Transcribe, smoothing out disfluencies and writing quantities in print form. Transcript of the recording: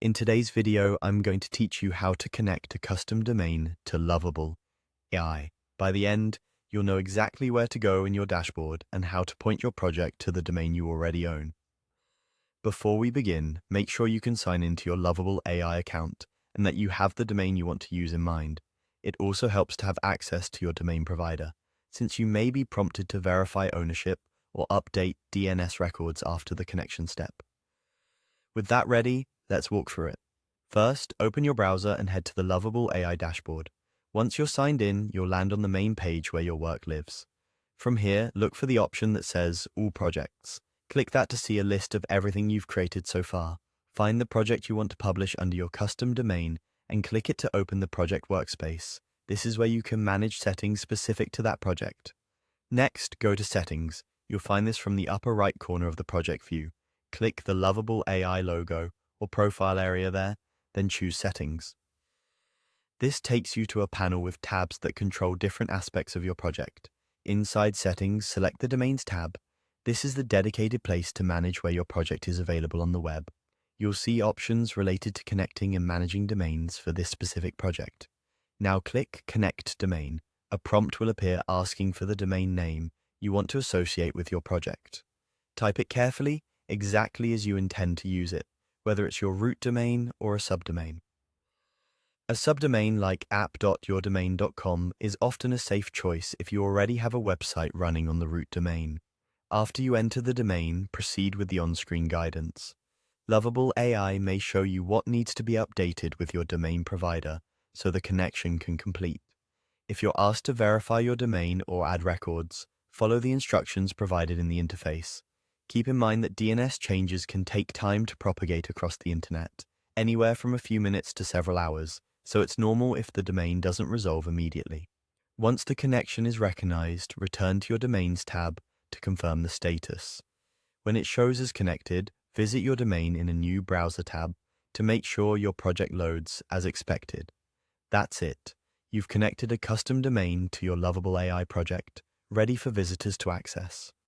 In today's video, I'm going to teach you how to connect a custom domain to Lovable AI. By the end, you'll know exactly where to go in your dashboard and how to point your project to the domain you already own. Before we begin, make sure you can sign into your Lovable AI account and that you have the domain you want to use in mind. It also helps to have access to your domain provider, since you may be prompted to verify ownership or update DNS records after the connection step. With that ready, let's walk through it. First, open your browser and head to the Lovable AI dashboard. Once you're signed in, you'll land on the main page where your work lives. From here, look for the option that says All Projects. Click that to see a list of everything you've created so far. Find the project you want to publish under your custom domain and click it to open the project workspace. This is where you can manage settings specific to that project. Next, go to Settings. You'll find this from the upper right corner of the project view. Click the Lovable AI logo or profile area there, then choose Settings. This takes you to a panel with tabs that control different aspects of your project. Inside Settings, select the Domains tab. This is the dedicated place to manage where your project is available on the web. You'll see options related to connecting and managing domains for this specific project. Now click Connect Domain. A prompt will appear asking for the domain name you want to associate with your project. Type it carefully, exactly as you intend to use it, whether it's your root domain or a subdomain. A subdomain like app.yourdomain.com is often a safe choice if you already have a website running on the root domain. After you enter the domain, proceed with the on-screen guidance. Lovable AI may show you what needs to be updated with your domain provider so the connection can complete. If you're asked to verify your domain or add records, follow the instructions provided in the interface. Keep in mind that DNS changes can take time to propagate across the internet, anywhere from a few minutes to several hours, so it's normal if the domain doesn't resolve immediately. Once the connection is recognized, return to your Domains tab to confirm the status. When it shows as connected, visit your domain in a new browser tab to make sure your project loads as expected. That's it. You've connected a custom domain to your Lovable AI project, ready for visitors to access.